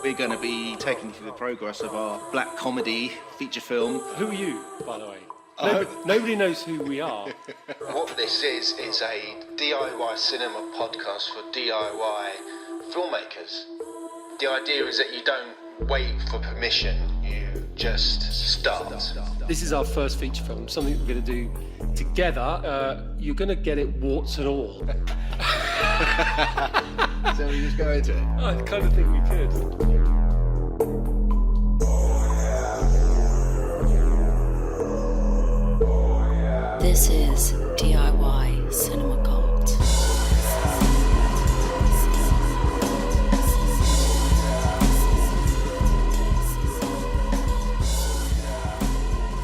We're going to be taking you through the progress of our black comedy feature film. Who are you, by the way? Nobody knows who we are. What this is a DIY cinema podcast for DIY filmmakers. The idea is that you don't wait for permission, you just start. This is our first feature film, something we're going to do together. You're going to get it warts and all. So we just go into it? I kind of think we could. This is DIY Cinema Cult.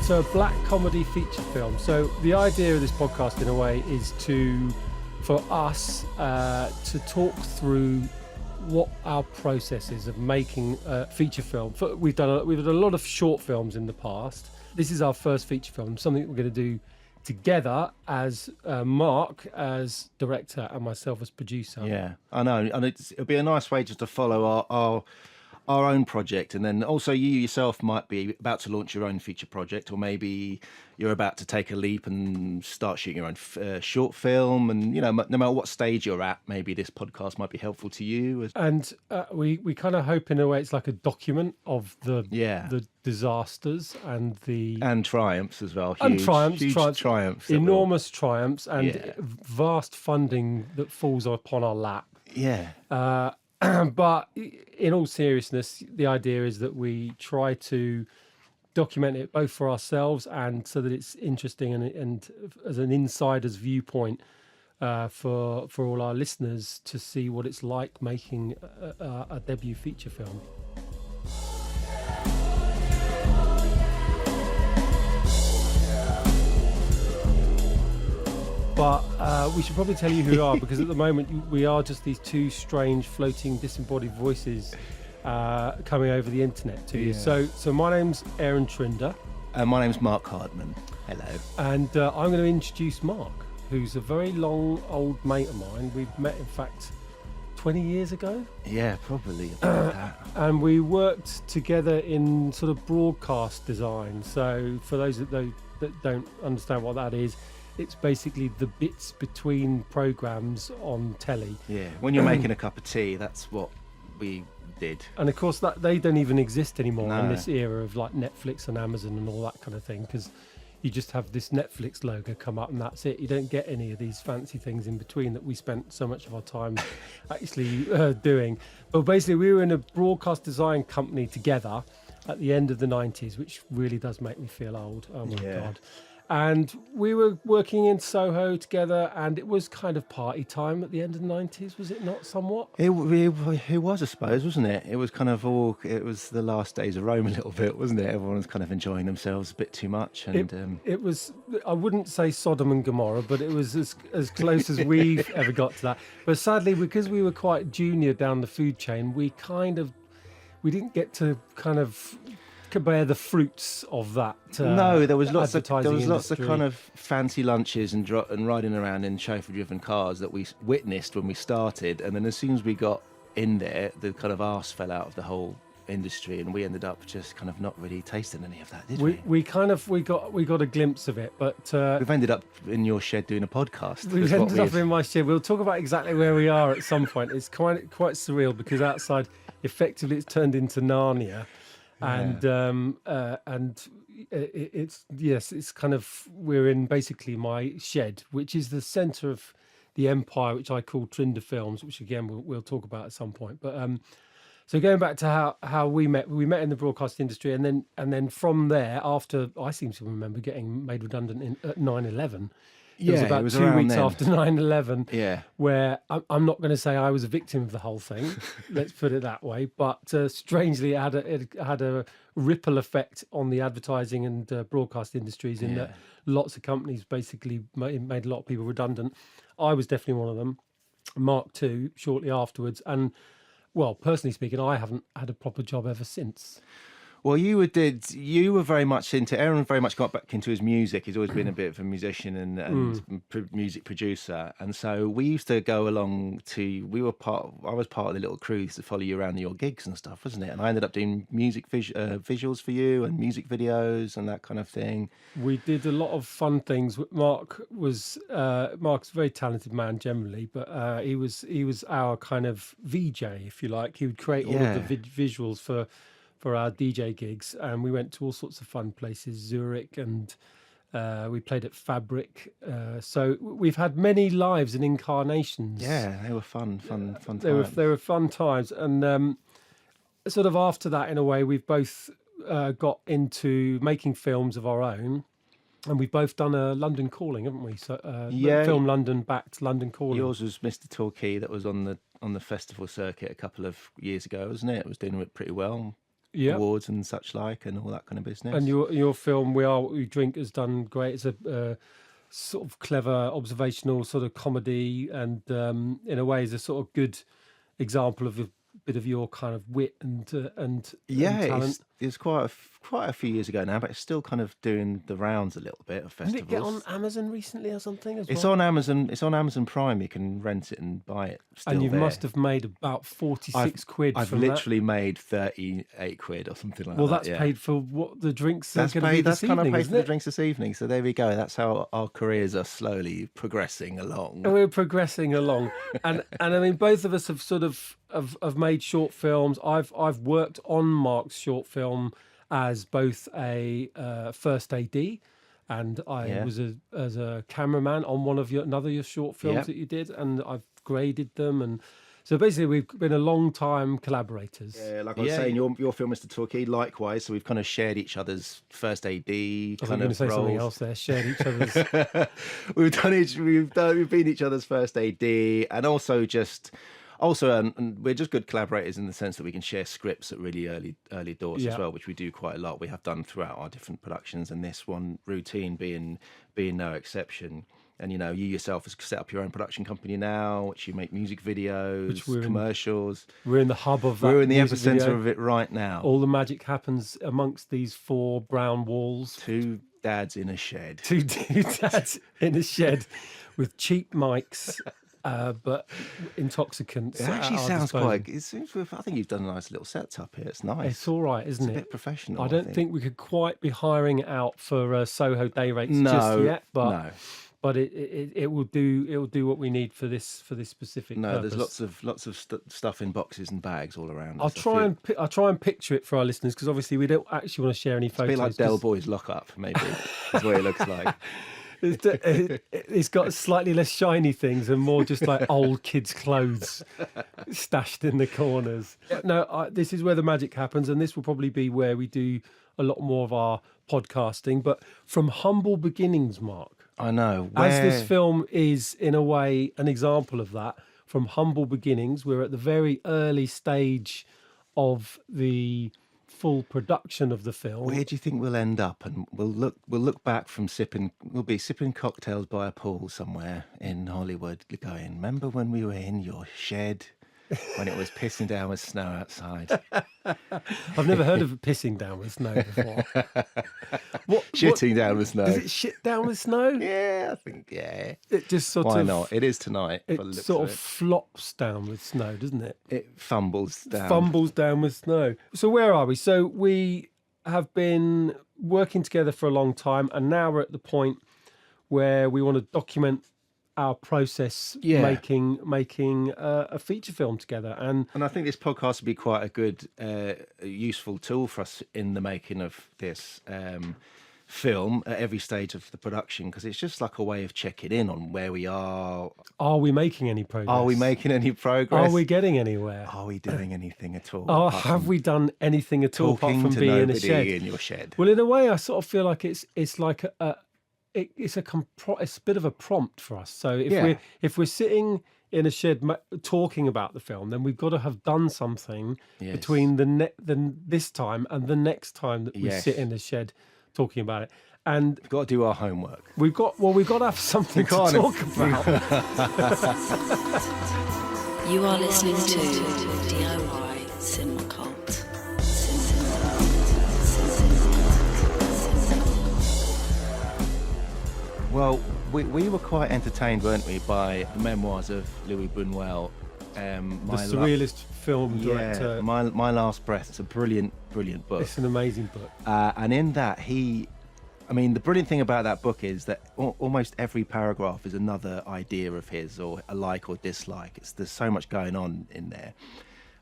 So a black comedy feature film. So the idea of this podcast, in a way, is for us to talk through what our process is of making a feature film. We've done a lot of short films in the past. This is our first feature film, something we're going to do together as Marc as director and myself as producer. Yeah, I know. And it'll be a nice way just to follow our own project, and then also you yourself might be about to launch your own feature project, or maybe you're about to take a leap and start shooting your own short film, and no matter what stage you're at, maybe this podcast might be helpful to you. And we kind of hope in a way it's like a document of the disasters and triumphs as well. Huge Triumphs, enormous triumphs, and vast funding that falls upon our lap. Yeah. But in all seriousness, the idea is that we try to document it both for ourselves and so that it's interesting and as an insider's viewpoint for all our listeners to see what it's like making a debut feature film. But we should probably tell you who we are, because at the moment we are just these two strange floating disembodied voices coming over the internet to you. So my name's Aaron Trinder. And my name's Marc Hardman. Hello. And I'm going to introduce Marc, who's a very long old mate of mine. We've met, in fact, 20 years ago. Yeah, probably about that. And we worked together in sort of broadcast design. So for those that don't understand what that is, it's basically the bits between programmes on telly. Yeah, when you're making a cup of tea, that's what we did. And of course, that they don't even exist anymore in No. this era of like Netflix and Amazon and all that kind of thing, because you just have this Netflix logo come up and that's it. You don't get any of these fancy things in between that we spent so much of our time actually doing. But basically, we were in a broadcast design company together at the end of the 90s, which really does make me feel old. Oh my God. And we were working in Soho together, and it was kind of party time at the end of the 90s, was it not somewhat? It was, I suppose, wasn't it? It was kind of it was the last days of Rome a little bit, wasn't it? Everyone was kind of enjoying themselves a bit too much. And it was, I wouldn't say Sodom and Gomorrah, but it was as close as we've ever got to that. But sadly, because we were quite junior down the food chain, we didn't get to kind of bear the fruits of that. No, there was lots of industry. kind of fancy lunches and riding around in chauffeur-driven cars that we witnessed when we started, and then as soon as we got in there, the kind of arse fell out of the whole industry, and we ended up just kind of not really tasting any of that, did we? We got a glimpse of it, but we've ended up in your shed doing a podcast. We've ended up in my shed. We'll talk about exactly where we are at some point. It's quite surreal, because outside, effectively, it's turned into Narnia. And it's kind of, we're in basically my shed, which is the centre of the empire, which I call Trinder Films, which again we'll talk about at some point. But so going back to how we met in the broadcast industry, and then from there, after I seem to remember getting made redundant at 9/11. It was about 2 weeks after 9/11, where I'm not going to say I was a victim of the whole thing, let's put it that way, but strangely it had a ripple effect on the advertising and broadcast industries in that lots of companies basically made a lot of people redundant. I was definitely one of them, Marc too, shortly afterwards, and well, personally speaking, I haven't had a proper job ever since. Well, you were very much into. Aaron very much got back into his music. He's always been a bit of a musician and music producer, and so we used to go along to. I was part of the little crew to follow you around your gigs and stuff, wasn't it? And I ended up doing music visuals for you and music videos and that kind of thing. We did a lot of fun things. Marc's a very talented man generally, but he was our kind of VJ, if you like. He would create all of the visuals for our DJ gigs, and we went to all sorts of fun places, Zurich, and we played at Fabric. So we've had many lives and incarnations. Yeah, they were fun times. They were fun times, and sort of after that, in a way, we've both got into making films of our own. And we've both done a London Calling, haven't we? So Film London backed London Calling. Yours was Mr. Torquay, that was on the festival circuit a couple of years ago, wasn't it? It was doing it pretty well. Yeah. Awards and such like, and all that kind of business. And your film We Are What We Drink has done great. It's a sort of clever observational sort of comedy, and in a way is a sort of good example of a bit of your kind of wit and talent. It's quite a few years ago now, but it's still kind of doing the rounds a little bit of festivals. Didn't it get on Amazon recently or something as well? It's on Amazon. It's on Amazon Prime. You can rent it and buy it. And you must have made about 46 quid. I've from literally made 38 quid or something like that. Well, that's paid for what the drinks are going to be this evening. That's kind of paid for the it? drinks this evening. So there we go. That's how our careers are slowly progressing along. And we're progressing along, and I mean, both of us have sort of have made short films. I've worked on Marc's short film as both a first AD, and I was as a cameraman on one of your short films that you did, and I've graded them, and so basically we've been a long time collaborators. Yeah, like I was saying, your film, Mr. Torquay, likewise. So we've kind of shared each other's first AD kind of say roles. something else there. Shared each other's. We've been each other's first AD, and also and we're just good collaborators in the sense that we can share scripts at really early doors as well, which we do quite a lot. We have done throughout our different productions, and this one, Routine, being no exception. And you yourself have set up your own production company now, which you make music videos, commercials. We're in the hub of that. We're in the epicenter of it right now. All the magic happens amongst these four brown walls. Two dads in a shed. Two dads in a shed with cheap mics. But intoxicants. It actually sounds quite. I think you've done a nice little setup here. It's nice. It's all right, isn't it? It's a bit professional. I don't think we could quite be hiring it out for Soho day rates just yet, but it will do. It will do what we need for this specific. purpose. There's lots of stuff in boxes and bags all around. I'll try and picture it for our listeners, because obviously we don't actually want to share any photos. It's a bit like Del Boy's Lockup, maybe. That's what it looks like. It's got slightly less shiny things and more just like old kids' clothes stashed in the corners. No, this is where the magic happens, and this will probably be where we do a lot more of our podcasting. But from humble beginnings, Marc. I know. As this film is, in a way, an example of that. From humble beginnings, we're at the very early stage of the full production of the film. Where do you think we'll end up? And we'll look back from we'll be sipping cocktails by a pool somewhere in Hollywood, going, remember when we were in your shed when it was pissing down with snow outside? I've never heard of it pissing down with snow before. Shitting down with snow. Does it shit down with snow? Yeah, I think, yeah. It just sort Why of... not? It is tonight. It sort of flops down with snow, doesn't it? It fumbles down. Fumbles down with snow. So where are we? So we have been working together for a long time, and now we're at the point where we want to document our process making a feature film together, and I think this podcast would be quite a good useful tool for us in the making of this film at every stage of the production, because it's just like a way of checking in on where we are. Are we making any progress? Are we making any progress? Are we getting anywhere? Are we doing anything at all? Oh, have we done anything at all apart from being in a shed? In your shed. Well, in a way, I sort of feel like it's like it's a bit of a prompt for us. So if we're sitting in a shed talking about the film, then we've got to have done something between this time and the next time that we sit in the shed talking about it. And we've got to do our homework. We've got to have something to talk about. You are listening to DIY Cinema Cult. we were quite entertained, weren't we, by the memoirs of Louis Bunuel. The surrealist film director. Yeah, my Last Breath. It's a brilliant book. It's an amazing book. And in that, the brilliant thing about that book is that almost every paragraph is another idea of his, or a like or dislike. There's so much going on in there.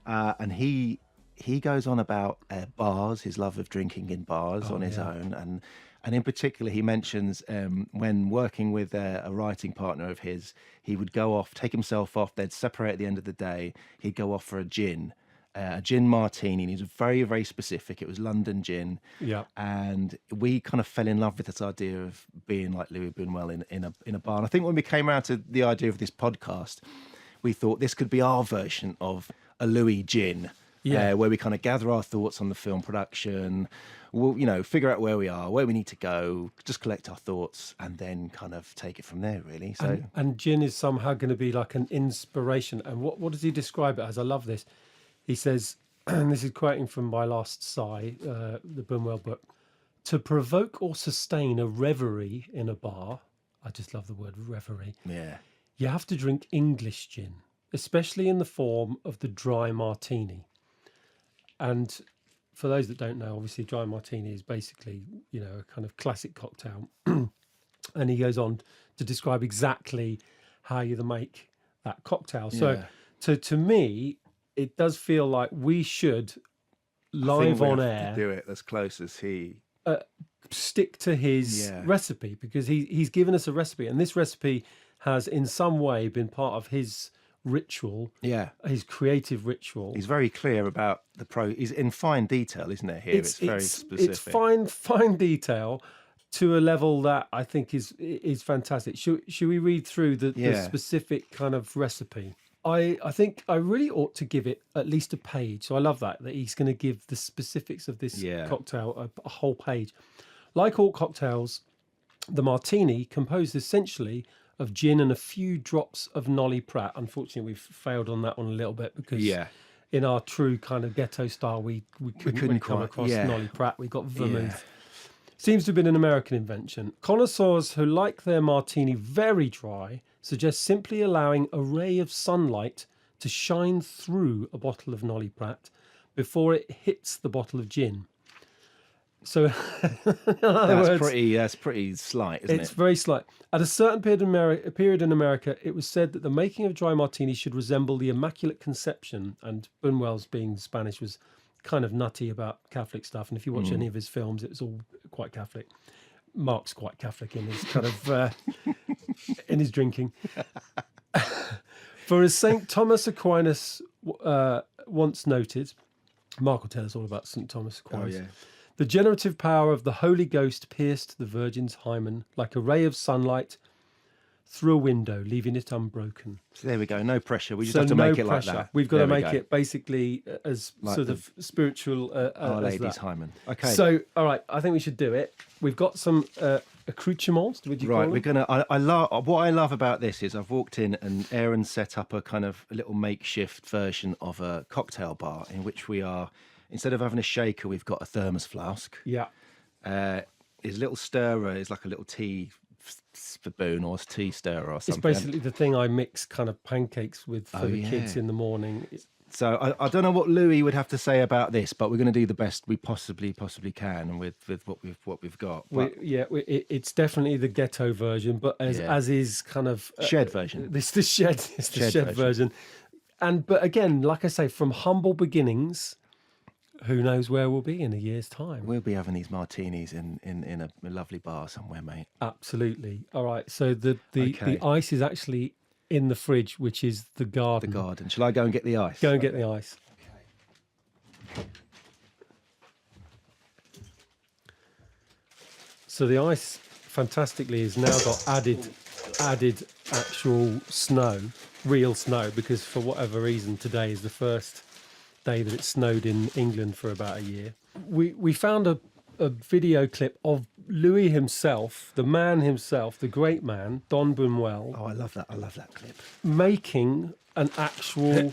And he goes on about bars, his love of drinking in bars on his own. And in particular, he mentions when working with a writing partner of his, he would go off, take himself off, they'd separate at the end of the day, he'd go off for a gin martini, and he was very, very specific. It was London gin. Yeah. And we kind of fell in love with this idea of being like Louis Bunuel in a bar. And I think when we came around to the idea of this podcast, we thought this could be our version of a Louis gin. Where we kind of gather our thoughts on the film production, we'll, figure out where we are, where we need to go, just collect our thoughts, and then kind of take it from there, really. So, and gin is somehow going to be like an inspiration. And what does he describe it as? I love this. He says, and this is quoting from My Last Sigh, the Bunuel book, to provoke or sustain a reverie in a bar. I just love the word reverie. Yeah. You have to drink English gin, especially in the form of the dry martini. And for those that don't know, obviously, dry martini is basically, a kind of classic cocktail. And he goes on to describe exactly how you make that cocktail. So to me, it does feel like we should, live on air, do it as close as he stick to his recipe, because he's given us a recipe. And this recipe has in some way been part of his ritual, his creative ritual. He's very clear about he's in fine detail, isn't it? Here it's very specific. It's fine detail to a level that I think is fantastic. Should we read through the specific kind of recipe? I think I really ought to give it at least a page. So I love that he's going to give the specifics of this cocktail a whole page. Like all cocktails, the martini, composed essentially of gin and a few drops of Nolly Pratt. Unfortunately, we've failed on that one a little bit because in our true kind of ghetto style, we couldn't come across Nolly Pratt. We got vermouth. Seems to have been an American invention. Connoisseurs who like their martini very dry suggest simply allowing a ray of sunlight to shine through a bottle of Nolly Pratt before it hits the bottle of gin. So that's pretty slight, isn't it? It's very slight. At a certain period in America, it was said that the making of dry martini should resemble the Immaculate Conception, and Bunuel's, being Spanish, was kind of nutty about Catholic stuff. And if you watch any of his films, it was all quite Catholic. Marc's quite Catholic in his kind of in his drinking. For as St. Thomas Aquinas once noted, Marc will tell us all about St. Thomas Aquinas. Oh, yeah. The generative power of the Holy Ghost pierced the Virgin's hymen like a ray of sunlight through a window, leaving it unbroken. So there we go. No pressure. We just have to make it like that. We've got to make it basically as like sort of spiritual Our as Lady's that. hymen. Okay. So, all right, I think we should do it. We've got some accoutrements. Would you call them? We're gonna. I love what I love about this is I've walked in and Aaron set up a kind of a little makeshift version of a cocktail bar in which we are. Instead of having a shaker, we've got a thermos flask. Yeah. His little stirrer is like a little tea spoon or tea stirrer or something. It's basically the thing I mix kind of pancakes with for the kids in the morning. So I don't know what Louis would have to say about this, but we're going to do the best we possibly can with what we've got. It's definitely the ghetto version, but as is kind of shed version. It's the shed version. But again, like I say, from humble beginnings. Who knows where we'll be in a year's time? We'll be having these martinis in a lovely bar somewhere, mate. Absolutely. All right. So the ice is actually in the fridge, which is the garden. The garden. Shall I go and get the ice? Go and get the ice. Okay. So the ice, fantastically, has now got added actual snow, real snow, because for whatever reason today is the first day that it snowed in England for about a year. We found a video clip of Louis himself, the man himself, the great man, Don Bunuel. Oh, I love that clip. Making an actual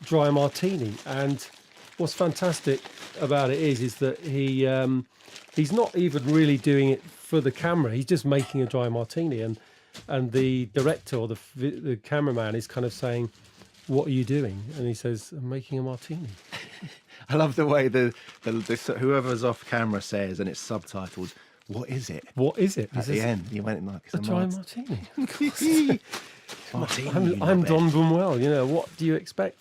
dry martini. And what's fantastic about it is that he's not even really doing it for the camera. He's just making a dry martini. And and the director or the cameraman is kind of saying, "What are you doing?" And he says, "I'm making a martini." I love the way the whoever's off camera says, and it's subtitled, "What is it?" What is it? He At says, the end, you went like, "A dry martini." Martini. I'm Don Bunuel. You know, what do you expect?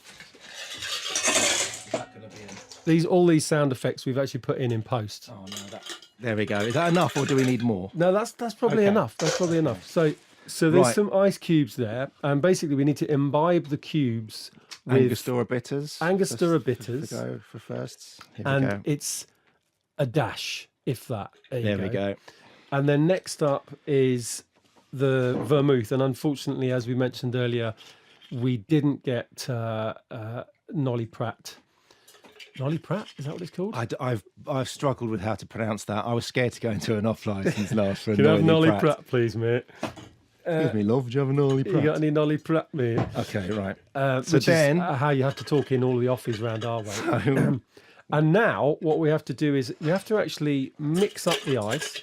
All these sound effects we've actually put in post. Oh no, there we go. Is that enough, or do we need more? No, that's probably Okay. enough. That's probably enough. So there's Right. some ice cubes there, and basically we need to imbibe the cubes with Angostura bitters. Angostura For bitters. go for firsts. Here we and go. it's a dash, if that. There we go. And then next up is the vermouth, and unfortunately, as we mentioned earlier, we didn't get Nolly Pratt. Nolly Pratt, is that what it's called? I've struggled with how to pronounce that. I was scared to go into an off license last for a Can you have Nolly Nolly Pratt, please, mate? Excuse me, love. Do you have a Nolly You Pratt? got any Nolly Pratt, mate? Okay, right. So which then- is how you have to talk in all the offies round our way. So, And now what we have to do is we have to actually mix up the ice.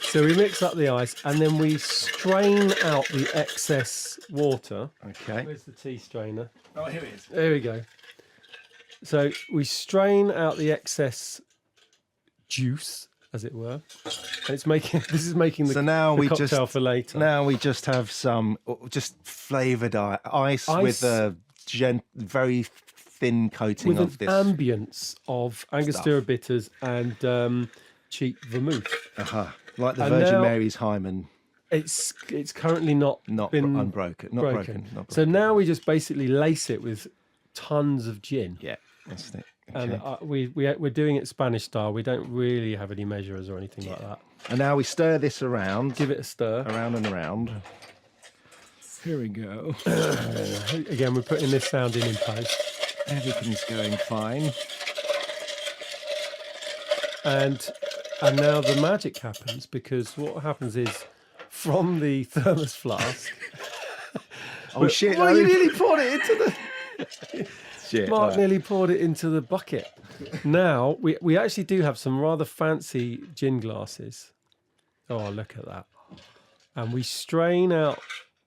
So we mix up the ice and then we strain out the excess water. okay. Where's the tea strainer? Oh, here it is. There we go. So we strain out the excess juice, as it were. And it's making this is making the, So now the we cocktail just for later. Now we just have some just flavoured ice with a very thin coating with an of this. ambience of Angostura bitters and cheap vermouth. Like the And Virgin now- Mary's Hyman, It's currently not been unbroken, not broken. Not So broken. now we just basically lace it with tons of gin. Yeah, that's it. And Okay. we're doing it Spanish style. We don't really have any measurers or anything like that. And now we stir this around, Give it a stir. around and around. Here we go. Again, we're putting this sound in post. Everything's going fine. And now the magic happens, because what happens is from the thermos flask. Oh shit! Well, you no. nearly poured it into the. Shit, Mark right. nearly poured it into the bucket. Now we actually do have some rather fancy gin glasses. Oh, look at that! And we strain out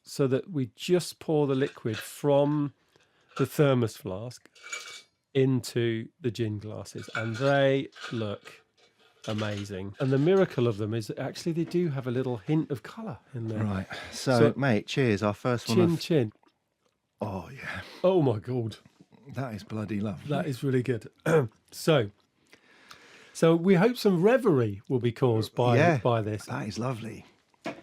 so that we just pour the liquid from the thermos flask into the gin glasses, and they look amazing. And the miracle of them is that actually they do have a little hint of colour in there. Right. So, mate, cheers. Our first one. Chin chin. Oh yeah, Oh my god. that is bloody lovely. That is really good. So we hope some reverie will be caused by this. That is lovely.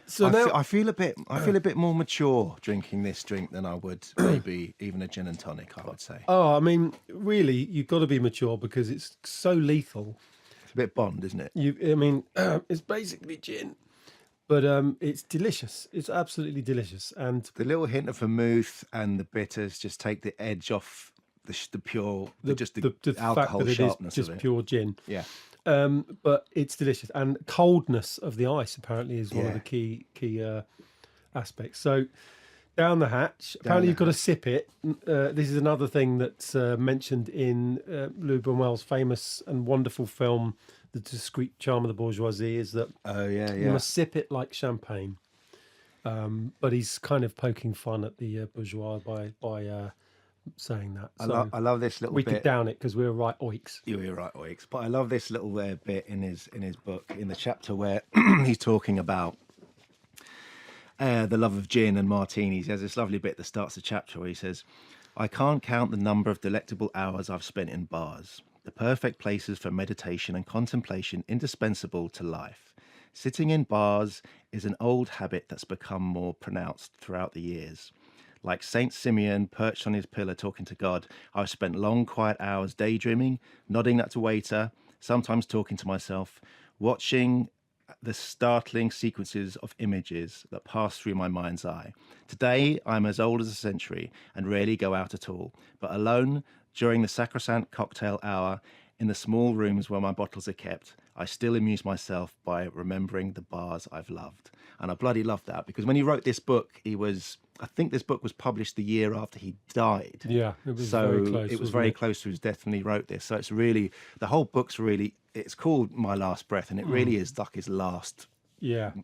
So now, I feel a bit more mature drinking this drink than I would maybe even a gin and tonic. I would say I mean, really, you've got to be mature because it's so lethal. it's a bit Bond, isn't it? It's basically gin, but it's delicious. It's absolutely delicious, and The little hint of vermouth and the bitters just take the edge off the pure, the alcohol fact that it is sharpness just of it. pure gin. Yeah. But it's delicious, and coldness of the ice apparently is one of Yeah. the key aspects. So down the hatch. Apparently, the you've got to sip it. This is another thing that's mentioned in Louis Bunuel's famous and wonderful film, The Discreet Charm of the Bourgeoisie, is that Oh yeah, you yeah. must sip it like champagne. But he's kind of poking fun at the bourgeois by saying that. So I love this little we bit. could down it because we were right oiks. You're right, Oix. But I love this little bit in his book, in the chapter where he's talking about the love of gin and martinis. There's this lovely bit that starts the chapter where he says, "I can't count the number of delectable hours I've spent in bars, the perfect places for meditation and contemplation indispensable to life. Sitting in bars is an old habit that's become more pronounced throughout the years. Like Saint Simeon perched on his pillar talking to God, I've spent long quiet hours daydreaming, nodding at a waiter, sometimes talking to myself, watching the startling sequences of images that pass through my mind's eye. Today, I'm as old as a century and rarely go out at all, but alone during the sacrosanct cocktail hour in the small rooms where my bottles are kept, I still amuse myself by remembering the bars I've loved." And I bloody love that, because when he wrote this book, I think this book was published the year after he died. Yeah, it was So very close. it was wasn't very it? close to his death when he wrote this. So it's really, the whole book's really, it's called My Last Breath, and it really is like his last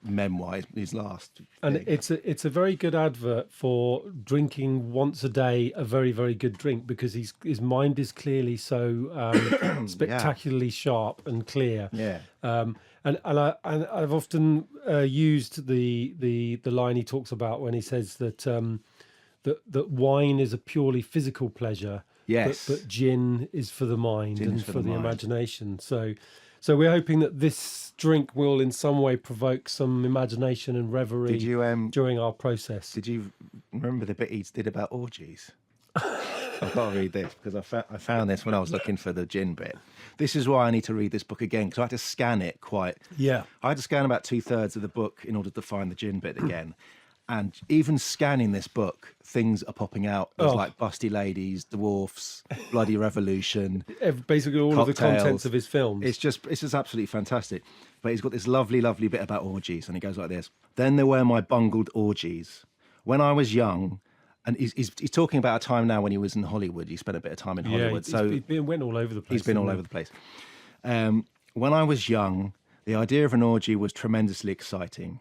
memoir, his last. And thing. it's a very good advert for drinking once a day a very, very good drink, because his mind is clearly so spectacularly sharp and clear. Yeah. And I've often used the line he talks about when he says that that wine is a purely physical pleasure. Yes. But gin is for the mind Gin and is for for the the mind. imagination. So we're hoping that this drink will in some way provoke some imagination and reverie Did you during our process. Did you remember the bit he did about orgies? I've got to read this because I found this when I was looking for the gin bit. This is why I need to read this book again, because I had to scan it quite. Yeah. I had to scan about 2/3 of the book in order to find the gin bit again. And even scanning this book, things are popping out. There's like busty ladies, dwarfs, bloody revolution. Basically all of the cocktails. contents of his films. It's just absolutely fantastic. But he's got this lovely, lovely bit about orgies, and he goes like this. Then there were my bungled orgies. When I was young, and he's talking about a time now when he was in Hollywood. He spent a bit of time in Hollywood. He went all over the place. He's been all over the place. When I was young, the idea of an orgy was tremendously exciting.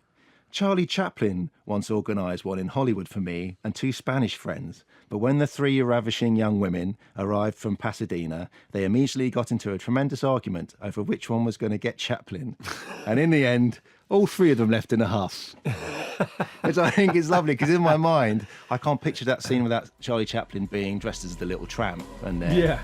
Charlie Chaplin once organised one in Hollywood for me and 2 Spanish friends. But when the 3 ravishing young women arrived from Pasadena, they immediately got into a tremendous argument over which one was going to get Chaplin. And in the end, all 3 of them left in a huff. Which I think is lovely, because in my mind, I can't picture that scene without Charlie Chaplin being dressed as the little tramp. And Yeah.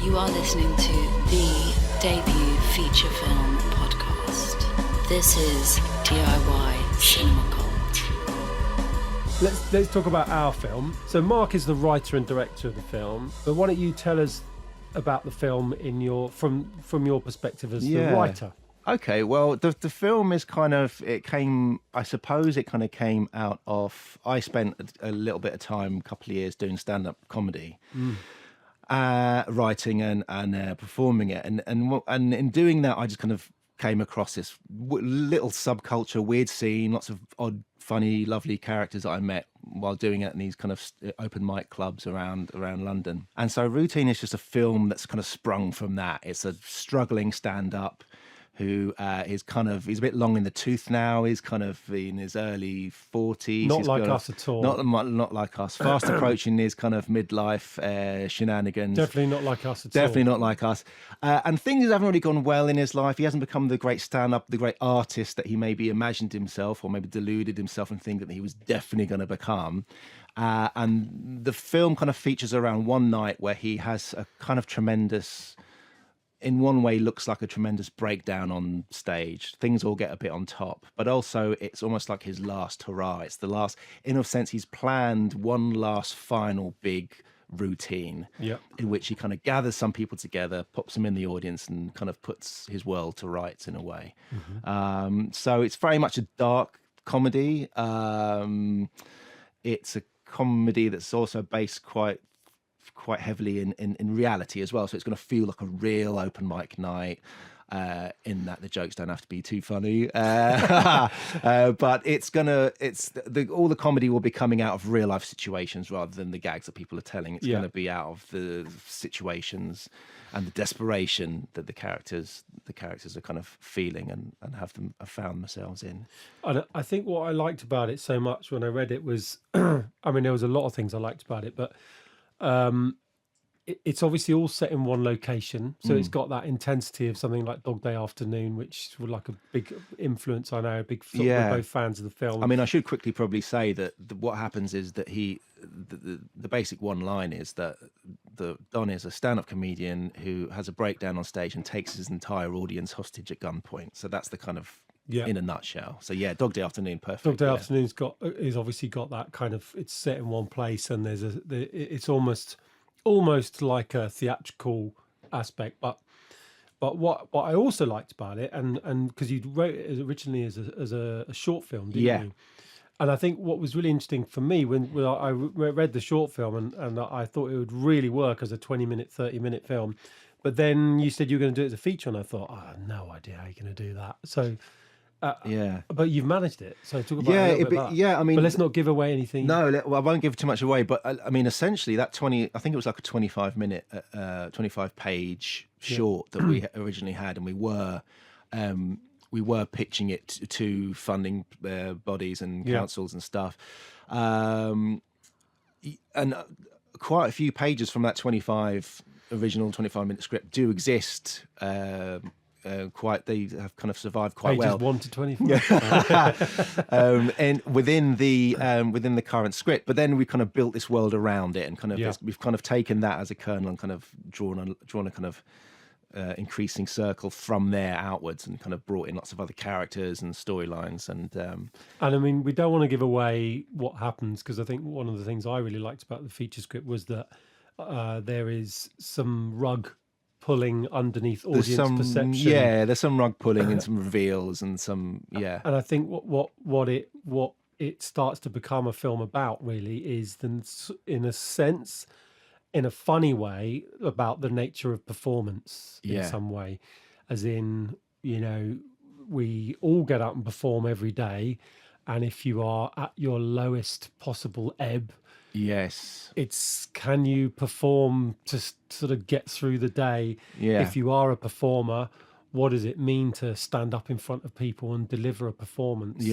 You are listening to the debut feature film podcast. This is DIY Cinema Cult. Let's talk about our film. So Marc is the writer and director of the film. But why don't you tell us about the film from your perspective as the writer? Okay, well, the film is I suppose it kind of came out of, I spent a little bit of time, a couple of years doing stand-up comedy, writing and performing it. And in doing that, I just kind of came across this little subculture, weird scene, lots of odd, funny, lovely characters that I met while doing it in these kind of open mic clubs around London. And so Routine is just a film that's kind of sprung from that. It's a struggling stand-up who is he's a bit long in the tooth now. He's kind of in his early 40s. Not like us at all. Not like us. Fast approaching his kind of midlife shenanigans. Definitely not like us at all. Definitely not like us. And things haven't really gone well in his life. He hasn't become the great stand-up, the great artist that he maybe imagined himself, or maybe deluded himself and think that he was definitely going to become. And the film kind of features around one night where he has a kind of tremendous, in one way, looks like a tremendous breakdown on stage. Things all get a bit on top, but also it's almost like his last hurrah. It's the last, in a sense, he's planned one last final big routine in which he kind of gathers some people together, pops them in the audience, and kind of puts his world to rights in a way. So it's very much a dark comedy. It's a comedy that's also based quite heavily in reality as well, so it's going to feel like a real open mic night, in that the jokes don't have to be too funny, but all the comedy will be coming out of real life situations rather than the gags that people are telling. It's going to be out of the situations and the desperation that the characters are kind of feeling and have found themselves in. I think what I liked about it so much when I read it was, I mean, there was a lot of things I liked about it, but it's obviously all set in one location, so it's got that intensity of something like Dog Day Afternoon, which was like a big influence. I know, we're both fans of the film. I mean, I should quickly probably say that what happens is that the basic one line is that Don is a stand-up comedian who has a breakdown on stage and takes his entire audience hostage at gunpoint. So that's the kind of, in a nutshell. So yeah, Dog Day Afternoon, perfect. Dog Day Afternoon's is obviously got that kind of, it's set in one place, and it's almost like a theatrical aspect. But what I also liked about it, and because you wrote it originally as a short film, didn't you? And I think what was really interesting for me when I read the short film, and I thought it would really work as a 20-minute, 30-minute film. But then you said you were going to do it as a feature, and I thought, I have no idea how you're going to do that. So, but you've managed it. So talk about a little bit about that. I mean, but let's not give away anything. No, I won't give too much away. But I mean, essentially, that 20, I think it was like a 25-minute, 25-page short that we originally had, and we were we were pitching it to funding bodies and councils and stuff. And quite a few pages from that original 25-minute script do exist. They have kind of survived quite Pages well. 1 to 25. And within the current script, but then we kind of built this world around it, and kind of we've kind of taken that as a kernel and kind of drawn a kind of increasing circle from there outwards, and kind of brought in lots of other characters and storylines. And I mean, we don't want to give away what happens, because I think one of the things I really liked about the feature script was that there is some rug pulling underneath audience perception. Yeah, there's some rug pulling and some reveals and some And I think what it starts to become a film about really is, then, in a sense, in a funny way, about the nature of performance in some way, as in, we all get up and perform every day, and if you are at your lowest possible ebb, it's, can you perform to sort of get through the day? If you are a performer, what does it mean to stand up in front of people and deliver a performance?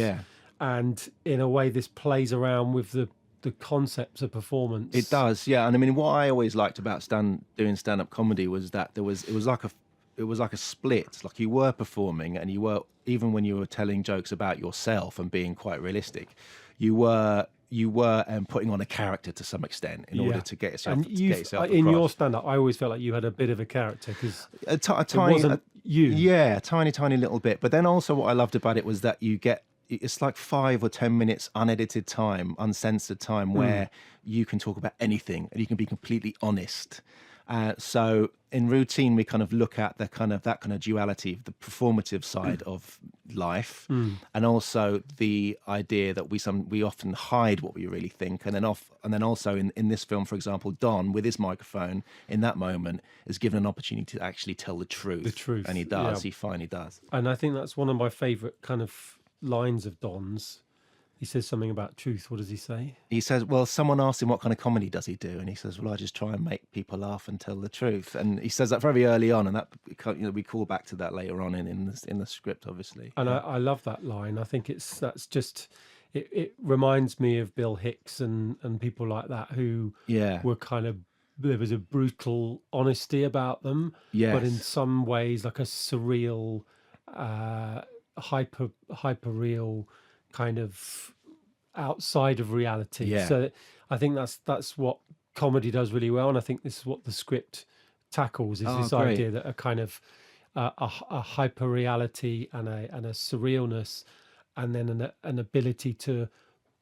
And in a way, this plays around with the concepts of performance. It does, yeah. And I mean, what I always liked about doing stand-up comedy was that it was like a split. Like, you were performing, and you were, even when you were telling jokes about yourself and being quite realistic, you were putting on a character to some extent in order to get yourself across. In your stand-up, I always felt like you had a bit of a character, because a tiny little bit. But then also what I loved about it was that it's like 5 or 10 minutes unedited time, uncensored time, where you can talk about anything and you can be completely honest. So in Routine, we kind of look at that kind of duality, the performative side of life, and also the idea that we often hide what we really think, and then also in this film, for example, Don, with his microphone in that moment, is given an opportunity to actually tell the truth, and he does. He finally does. And I think that's one of my favourite kind of lines of Don's. He says something about truth. What does he say? He says, well, someone asked him what kind of comedy does he do, and he says, well, I just try and make people laugh and tell the truth. And he says that very early on, and that, we call back to that later on in the script, obviously. And I love that line. I think it reminds me of Bill Hicks and people like that, who were kind of, there was a brutal honesty about them, but in some ways like a surreal, hyper real kind of outside of reality. So I think that's what comedy does really well, and I think this is what the script tackles, is this idea that a kind of a hyper reality and a surrealness, and then an ability to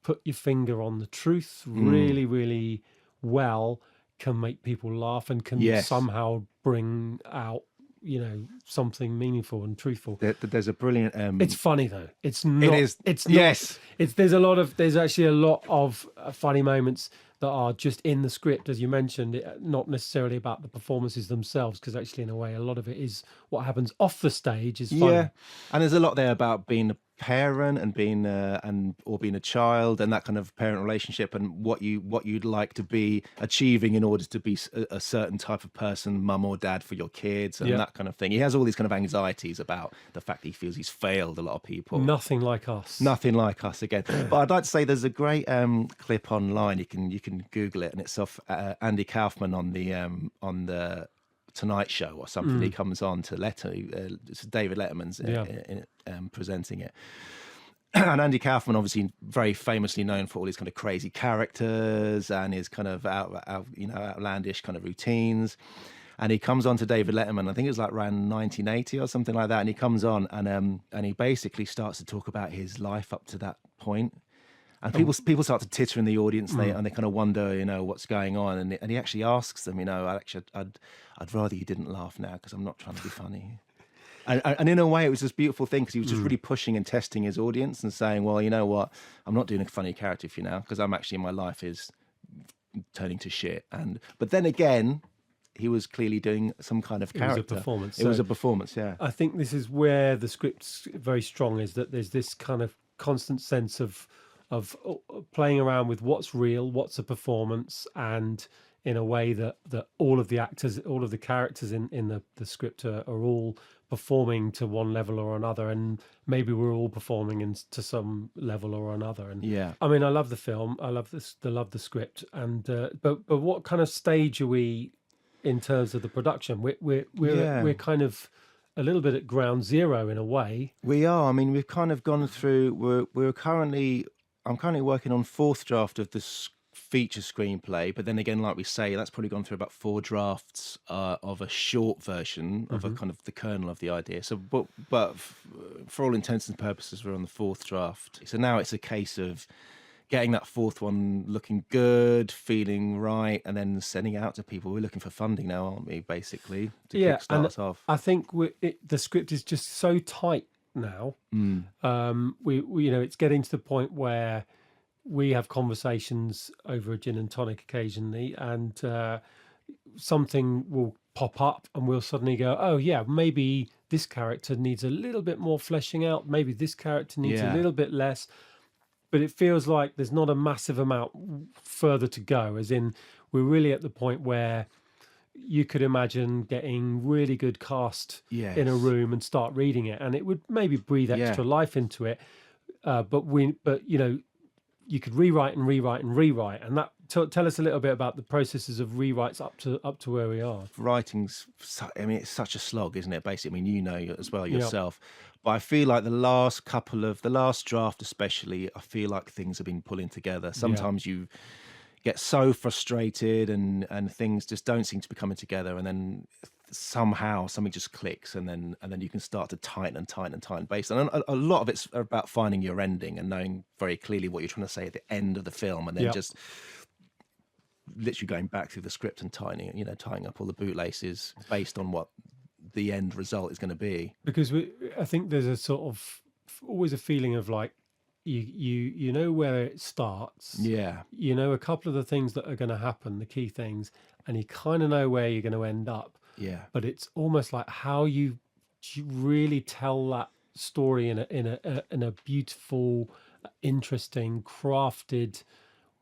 put your finger on the truth really, really well, can make people laugh and can somehow bring out something meaningful and truthful. There's a brilliant. It's funny though. It's not. It is. It's not. Yes. There's actually a lot of funny moments that are just in the script, as you mentioned. Not necessarily about the performances themselves, because actually, in a way, a lot of it is what happens off the stage is funny. Yeah, and there's a lot there about being a parent and being being a child, and that kind of parent relationship, and what you'd like to be achieving in order to be a certain type of person, mum or dad for your kids, and that kind of thing. He has all these kind of anxieties about the fact that he feels he's failed a lot of people. Nothing like us Again. But I'd like to say there's a great clip online. You can Google it, and it's of Andy Kaufman on the Tonight Show or something. He comes on to it's David Letterman's presenting it. And Andy Kaufman, obviously very famously known for all his kind of crazy characters and his kind of outlandish kind of routines. And he comes on to David Letterman, I think it was like around 1980 or something like that. And he comes on and he basically starts to talk about his life up to that point. And people start to titter in the audience, and they kind of wonder, what's going on. And he actually asks them, I'd rather you didn't laugh now, because I'm not trying to be funny. And in a way, it was this beautiful thing, because he was just really pushing and testing his audience and saying, well, you know what, I'm not doing a funny character for you now, because I'm actually, my life is turning to shit. But then again, he was clearly doing some kind of character. It was a performance. It was a performance, yeah. I think this is where the script's very strong, is that there's this kind of constant sense of playing around with what's real, what's a performance, and in a way that all of the actors, all of the characters in the script are all performing to one level or another, and maybe we're all performing to some level or another. And Yeah. I mean, I love the film, I love this, I love the script, and but what kind of stage are we in terms of the production? We're kind of a little bit at ground zero in a way. We are. I mean, we've kind of gone through. I'm currently working on fourth draft of this feature screenplay, but then again, like we say, that's probably gone through about 4 drafts of a short version of a kind of the kernel of the idea. So, but for all intents and purposes, we're on the 4th draft. So now it's a case of getting that 4th one looking good, feeling right, and then sending it out to people. We're looking for funding now, aren't we? Basically, to kickstart us off. I think the script is just so tight now. We it's getting to the point where we have conversations over a gin and tonic occasionally, and something will pop up, and we'll suddenly go, "Oh yeah, maybe this character needs a little bit more fleshing out. Maybe this character needs a little bit less." But it feels like there's not a massive amount further to go, as in we're really at the point where you could imagine getting really good cast in a room and start reading it, and it would maybe breathe extra life into it. But you could rewrite and rewrite and rewrite, and that tell us a little bit about the processes of rewrites up to where we are. Writing's, I mean, it's such a slog, isn't it? Basically, I mean, you know as well yourself. But I feel like the last draft especially, I feel like things have been pulling together. Sometimes you get so frustrated and things just don't seem to be coming together, and then somehow something just clicks, and then you can start to tighten based on a lot of it's about finding your ending and knowing very clearly what you're trying to say at the end of the film, and then just literally going back through the script and tying up all the bootlaces based on what the end result is going to be. Because I think there's a sort of always a feeling of like you know where it starts, you know a couple of the things that are going to happen, the key things, and you kind of know where you're going to end up. But it's almost like how you really tell that story in a beautiful, interesting, crafted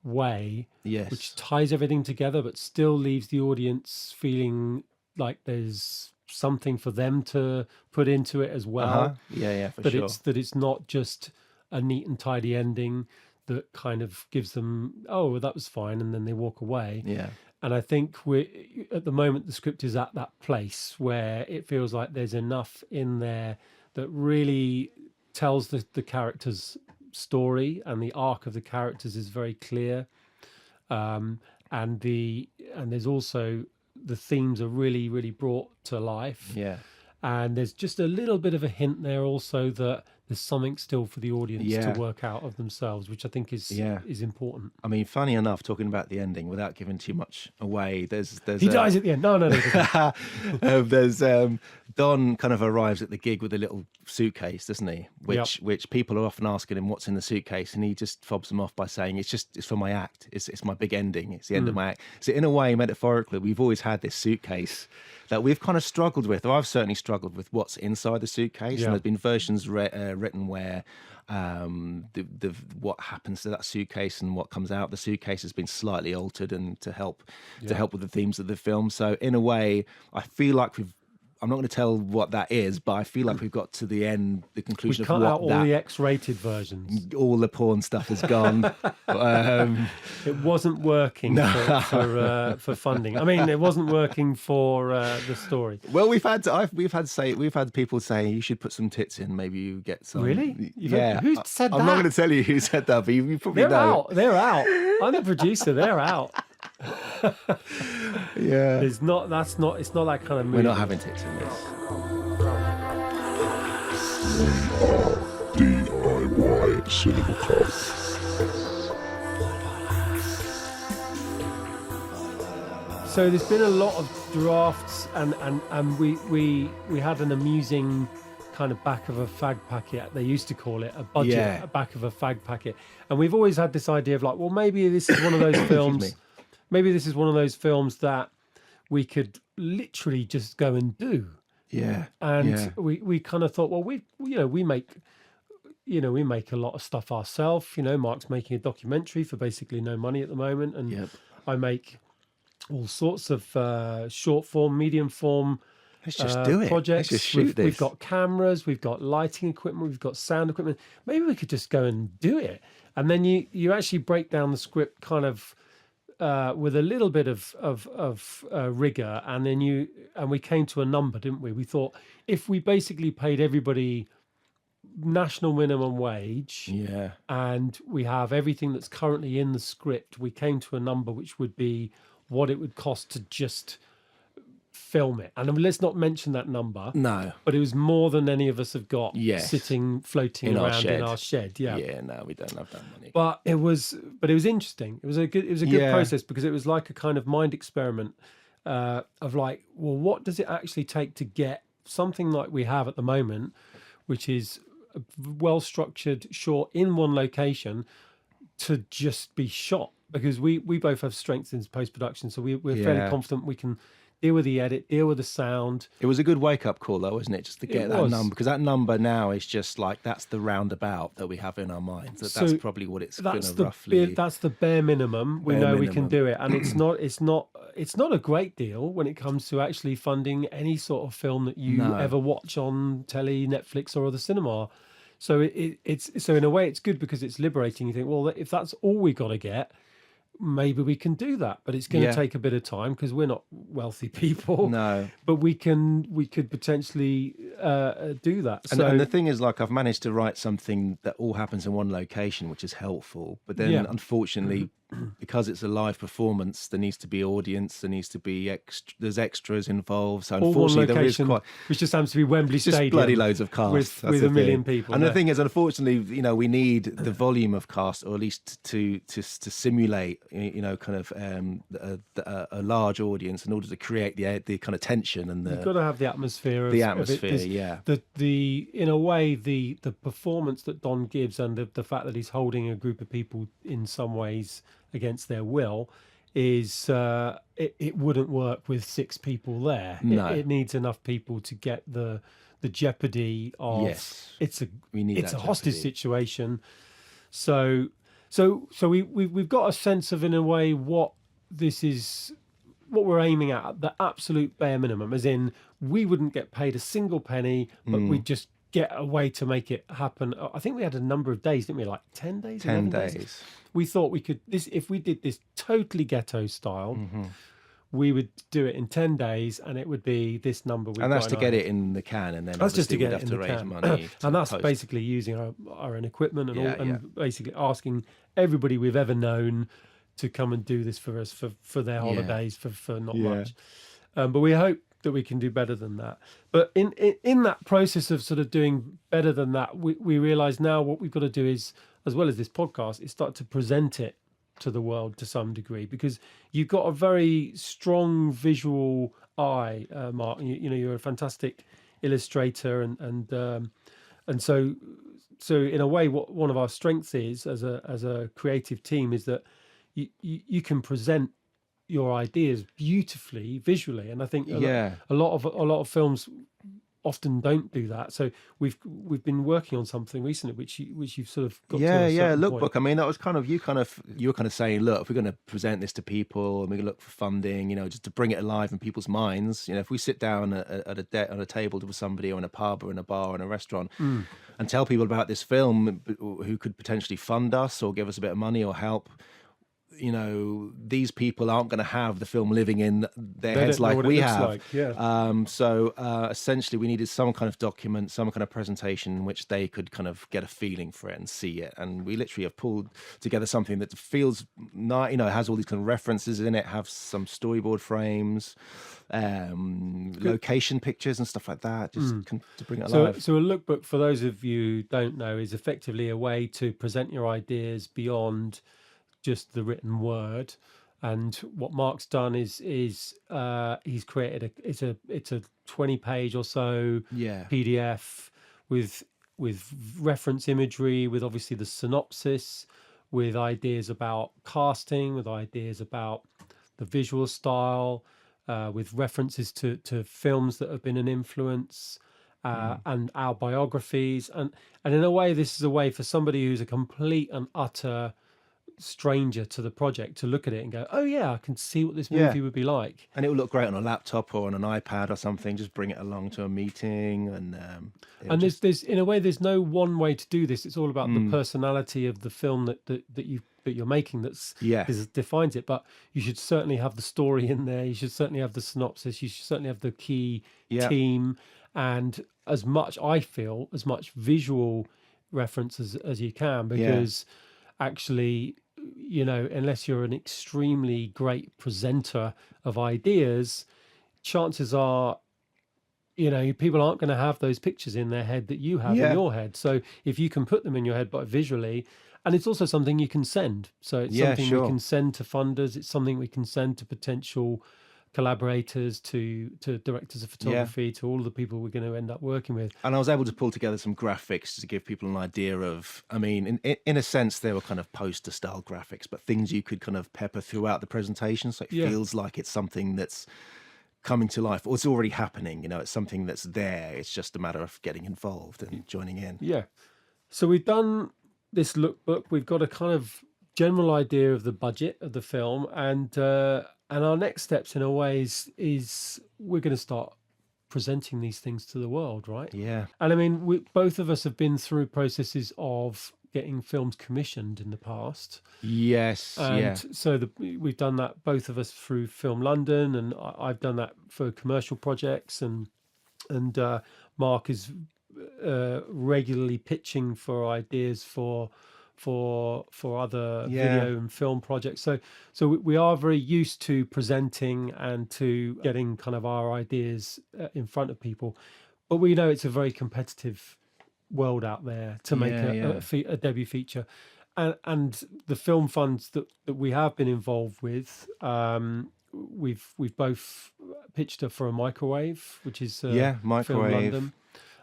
way, which ties everything together, but still leaves the audience feeling like there's something for them to put into it as well. For sure. It's not just a neat and tidy ending that kind of gives them, oh, that was fine, and then they walk away. And I think at the moment the script is at that place where it feels like there's enough in there that really tells the character's story, and the arc of the characters is very clear. And there's also the themes are really, really brought to life. And there's just a little bit of a hint there also that there's something still for the audience to work out of themselves, which I think is important. I mean, funny enough, talking about the ending without giving too much away, there's he dies at the end. No. There's Don kind of arrives at the gig with a little suitcase, doesn't he? Which people are often asking him what's in the suitcase, and he just fobs them off by saying it's for my act. It's my big ending. It's the end of my act. So in a way, metaphorically, we've always had this suitcase that we've kind of struggled with, or I've certainly struggled with what's inside the suitcase. And there's been versions written where what happens to that suitcase and what comes out of the suitcase has been slightly altered, and to help with the themes of the film. So in a way, I feel like I'm not going to tell what that is, but I feel like we've got to the end, the conclusion of what that... We cut out all the X-rated versions. All the porn stuff is gone. It wasn't working for funding. I mean, it wasn't working for the story. Well, we've had people saying you should put some tits in. Maybe you get some. Really? Who said that? I'm not going to tell you who said that, but you probably know. They're out. I'm the producer. They're out. It's not that kind of movie. We're not having tits in this. DIY Cinema Club. So there's been a lot of drafts, and we had an amusing kind of back of a fag packet. They used to call it a budget, a back of a fag packet. And we've always had this idea of like, well, maybe this is one of those films. Maybe this is one of those films that we could literally just go and do. And we kind of thought, well, we make a lot of stuff ourselves. Marc's making a documentary for basically no money at the moment, and I make all sorts of short form, medium form Let's just do it. projects. Let's just shoot We've this. got cameras, we've got lighting equipment, we've got sound equipment. Maybe we could just go and do it. And then you actually break down the script kind of with a little bit of rigor, and then we came to a number, didn't we? We thought if we basically paid everybody national minimum wage, Yeah. and we have everything that's currently in the script, we came to a number which would be what it would cost to just film it. And let's not mention that number. No. But it was more than any of us have got Yes. floating In our around shed. in our shed. Yeah. Yeah, no, we don't have that money. But it was interesting. It was a good Yeah. process, because it was like a kind of mind experiment of like, well, what does it actually take to get something like we have at the moment, which is a well structured short in one location, to just be shot? Because we both have strengths in post production, so we're fairly Yeah. confident we can deal with the edit, deal with the sound. It was a good wake-up call, though, wasn't it? Just to get that was. number. Because that number now is just like, that's the roundabout that we have in our minds. That's So probably what it's going That's to the roughly... that's the bare minimum. We Bare know we can minimum. do it, and it's not a great deal when it comes to actually funding any sort of film that you No. ever watch on telly, Netflix, or the cinema. So it's in a way it's good, because it's liberating. You think, well, if that's all we got to get, maybe we can do that, but it's going to Yeah. take a bit of time, because we're not wealthy people. No. But we could potentially do that. And, So and the thing is, like, I've managed to write something that all happens in one location, which is helpful. But then, Yeah. unfortunately, because it's a live performance, there needs to be audience, there needs to be there's extras involved. So all one unfortunately, there is location, quite which just happens to be Wembley just Stadium, bloody loads of cast with That's the a million thing. people. And there. the thing is, unfortunately, we need the volume of cast, or at least to simulate, kind of a large audience in order to create the kind of tension and You've got to have the atmosphere. the of atmosphere. it. Yeah. The in a way the performance that Don gives, and the fact that he's holding a group of people in some ways against their will, is it wouldn't work with 6 people there. No. It needs enough people to get the jeopardy of Yes. We need it's that a hostage jeopardy. situation. So we've got a sense of, in a way, what this is, what we're aiming at the absolute bare minimum, as in we wouldn't get paid a single penny, but we'd just get a way to make it happen. I think we had a number of days, didn't we? Like 10 days? 10 11 days. We thought we could, if we did this totally ghetto style, we would do it in 10 days, and it would be this number. And that's to get it in the can, and then That's just to obviously get we'd it have in to the raise can. money. to And that's post. basically using our own equipment and Yeah, all, and yeah. basically asking everybody we've ever known to come and do this for us for their holidays for not Yeah. much. But we hope that we can do better than that. But in that process of sort of doing better than that, we realise now what we've got to do is, as well as this podcast, is start to present it to the world to some degree, because you've got a very strong visual eye, Mark. You're a fantastic illustrator, and so in a way, what one of our strengths is as a creative team is that you can present your ideas beautifully visually, and I think a lot of films often don't do that. So we've been working on something recently which you've sort of got to a certain lookbook. point. I mean, that was kind of you were kind of saying, look, if we're going to present this to people and we're going to look for funding, just to bring it alive in people's minds, if we sit down on a table with somebody, or in a pub or in a bar or in a restaurant, and tell people about this film who could potentially fund us or give us a bit of money or help, these people aren't going to have the film living in their They heads don't know like what it we looks have. like, yeah. So essentially, we needed some kind of document, some kind of presentation in which they could kind of get a feeling for it and see it. And we literally have pulled together something that feels, has all these kind of references in it, have some storyboard frames, location pictures and stuff like that, just to bring it alive. So a lookbook, for those of you who don't know, is effectively a way to present your ideas beyond just the written word. And what Mark's done is he's created it's a 20-page or so PDF with reference imagery, with obviously the synopsis, with ideas about casting, with ideas about the visual style, with references to films that have been an influence, and our biographies, and in a way, this is a way for somebody who's a complete and utter stranger to the project to look at it and go, oh yeah, I can see what this movie would be like. And it will look great on a laptop or on an iPad or something. Just bring it along to a meeting, and there's in a way, there's no one way to do this. It's all about the personality of the film that you're making that defines it. But you should certainly have the story in there. You should certainly have the synopsis. You should certainly have the key team, and as much visual reference as you can, because actually, unless you're an extremely great presenter of ideas, chances are, people aren't going to have those pictures in their head that you have in your head. So if you can put them in your head, but visually, and it's also something you can send. So it's something we can send to funders. It's something we can send to potential collaborators, to directors of photography, to all of the people we're going to end up working with. And I was able to pull together some graphics to give people an idea of, I mean, in a sense, they were kind of poster style graphics, but things you could kind of pepper throughout the presentation. So it feels like it's something that's coming to life, or it's already happening. It's something that's there. It's just a matter of getting involved and joining in. Yeah. So we've done this lookbook. We've got a kind of general idea of the budget of the film, and our next steps, in a way, is we're going to start presenting these things to the world, right? Yeah. And I mean, both of us have been through processes of getting films commissioned in the past. Yes. And so we've done that, both of us, through Film London, and I've done that for commercial projects, and Marc is regularly pitching for ideas for other video and film projects. So we are very used to presenting and to getting kind of our ideas in front of people, but we know it's a very competitive world out there to make a debut feature, and the film funds that we have been involved with, we've both pitched for a microwave, which is Microwave. Film London.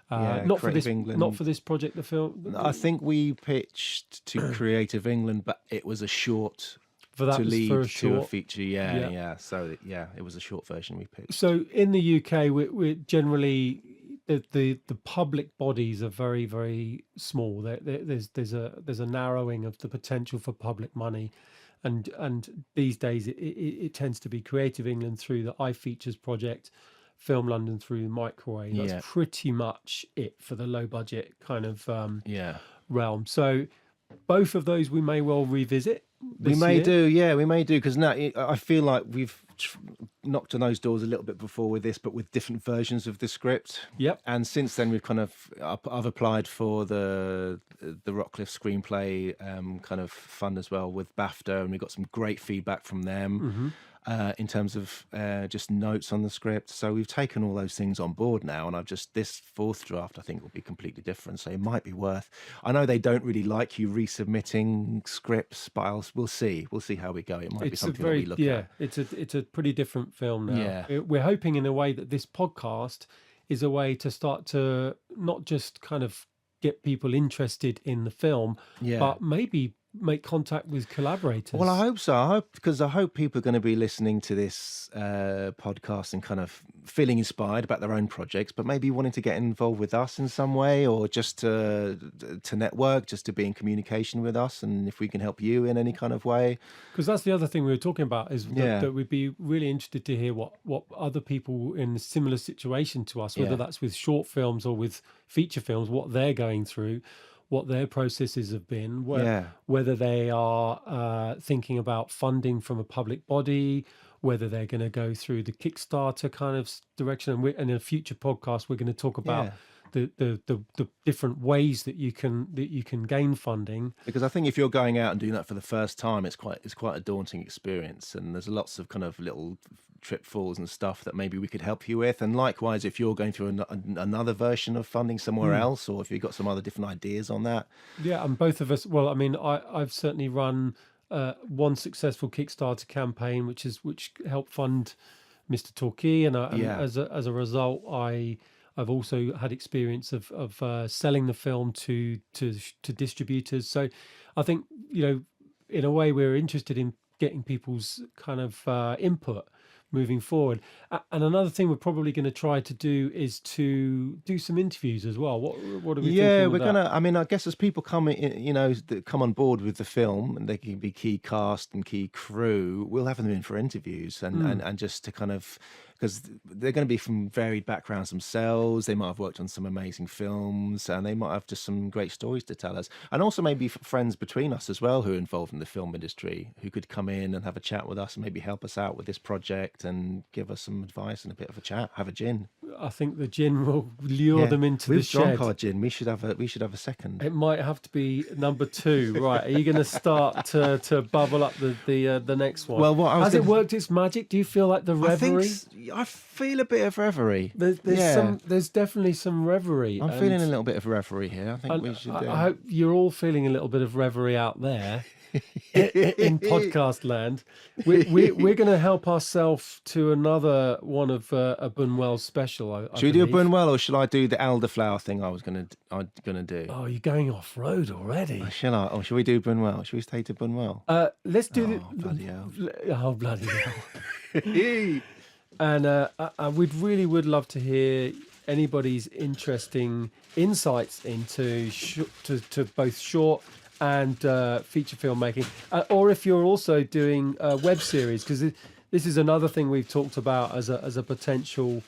Not for this England. Not for this project. The film. I think we pitched to Creative England, but it was a short for that to was lead for a to short. a feature. So it was a short version we pitched. So in the UK, we're generally the public bodies are very, very small. There's a narrowing of the potential for public money, and these days it tends to be Creative England through the iFeatures project, Film London through the Microwave. That's pretty much it for the low budget kind of realm. So both of those we may well revisit. We may do, because now I feel like we've knocked on those doors a little bit before with this, but with different versions of the script. Yep. And since then, I've applied for the Rockcliffe screenplay kind of fund as well with BAFTA, and we got some great feedback from them. In terms of just notes on the script. So we've taken all those things on board now, and this fourth draft I think will be completely different. So it might be worth. I know they don't really like you resubmitting scripts, but we'll see. We'll see how we go. It might be something that we look at. It's a pretty different film now. Yeah. We're hoping in a way that this podcast is a way to start to not just kind of get people interested in the film, but maybe make contact with collaborators. Well, I hope so. Because I hope people are going to be listening to this podcast and kind of feeling inspired about their own projects, but maybe wanting to get involved with us in some way, or just to network, just to be in communication with us, and if we can help you in any kind of way. Because that's the other thing we were talking about, is that we'd be really interested to hear what other people in a similar situation to us, whether that's with short films or with feature films, what they're going through, what their processes have been, whether they are thinking about funding from a public body, whether they're going to go through the Kickstarter kind of direction. And in a future podcast, we're going to talk about the different ways that you can gain funding. Because I think if you're going out and doing that for the first time, it's quite a daunting experience, and there's lots of kind of little tripfalls and stuff that maybe we could help you with. And likewise, if you're going through another version of funding somewhere else, or if you've got some other different ideas on that. Yeah, and both of us, well, I mean, I've certainly run one successful Kickstarter campaign, which helped fund Mr. Torquay, and as a result, I've also had experience of selling the film to distributors. So I think, in a way, we're interested in getting people's kind of input moving forward. And another thing we're probably going to try to do is to do some interviews as well. What are we thinking? Yeah, with we're that? gonna. I mean, I guess as people come in, that come on board with the film, and they can be key cast and key crew, we'll have them in for interviews and just to kind of, because they're going to be from varied backgrounds themselves. They might have worked on some amazing films, and they might have just some great stories to tell us. And also maybe friends between us as well who are involved in the film industry who could come in and have a chat with us and maybe help us out with this project and give us some advice and a bit of a chat. Have a gin. I think the gin will lure them into the We've shed. drunk our gin. We should have a second. It might have to be number 2, right? Are you going to start to bubble up the next one? Well, what I was has it gonna- worked its magic? Do you feel like the reverie? I feel a bit of reverie. There's definitely some reverie. I'm and feeling a little bit of reverie here. I think we should. I hope you're all feeling a little bit of reverie out there in podcast land. We're going to help ourselves to another one of a Bunuel special. I Should we do a believe. Bunuel or shall I do the elderflower thing I'm gonna do? Oh, you're going off road already. Shall I? Or should we do Bunuel? Should we stay to Bunuel? Let's do Bloody hell. Oh, bloody hell. And we'd would love to hear anybody's interesting insights into to both short and feature filmmaking, or if you're also doing a web series, because this is another thing we've talked about as a potential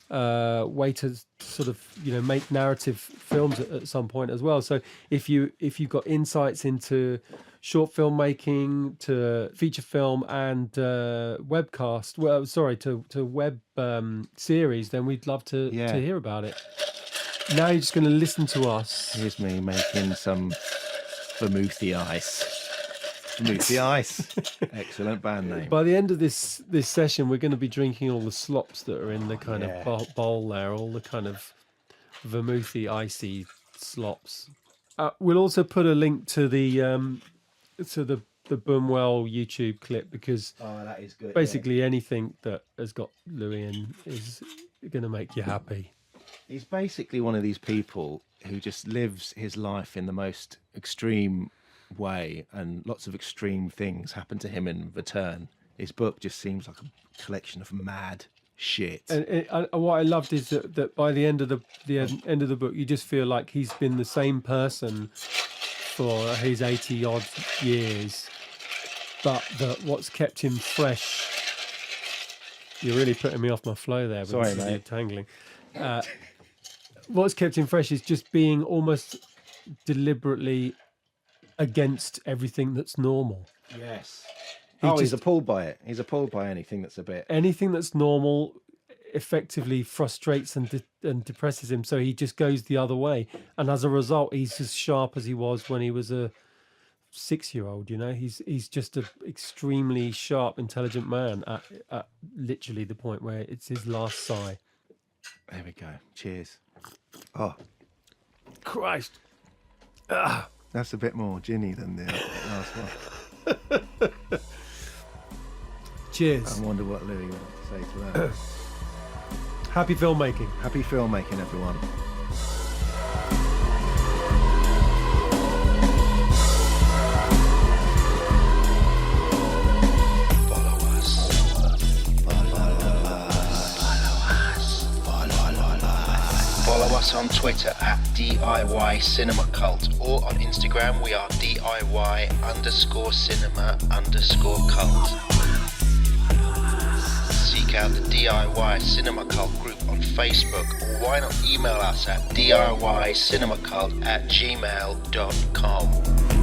way to sort of make narrative films at some point as well. So if you've got insights into short filmmaking, to feature film and webcast, to web series, then we'd love to hear about it. Now you're just going to listen to us. Here's me making some vermouthy ice. Vermouthy ice. Excellent band name. By the end of this session, we're going to be drinking all the slops that are in the kind of bowl there, all the kind of vermouthy, icy slops. We'll also put a link to the Bunuel YouTube clip, because that is good. basically anything that has got Louis in is going to make you happy. He's basically one of these people who just lives his life in the most extreme way, and lots of extreme things happen to him in return. His book just seems like a collection of mad shit. And what I loved is that by the end of the end of the book, you just feel like he's been the same person for his 80 odd years, but what's kept him fresh. You're really putting me off my flow there. Sorry, with the mate. tangling. What's kept him fresh is just being almost deliberately against everything that's normal. Yes. He He's just- appalled by it. He's appalled by anything that's a bit. Anything that's normal effectively frustrates and depresses him, so he just goes the other way, and as a result he's as sharp as he was when he was a 6-year-old. He's just an extremely sharp, intelligent man at literally the point where it's his last sigh. There we go. Cheers. Oh, Christ. that's a bit more ginny than the last one. Cheers. I wonder what Louis wanted to say to that. Happy filmmaking. Happy filmmaking, everyone. Follow us on Twitter at DIY Cinema Cult, or on Instagram we are DIY_cinema_cult. Seek out the DIY Cinema Cult group on Facebook, or why not email us at DIYCinemaCult@gmail.com.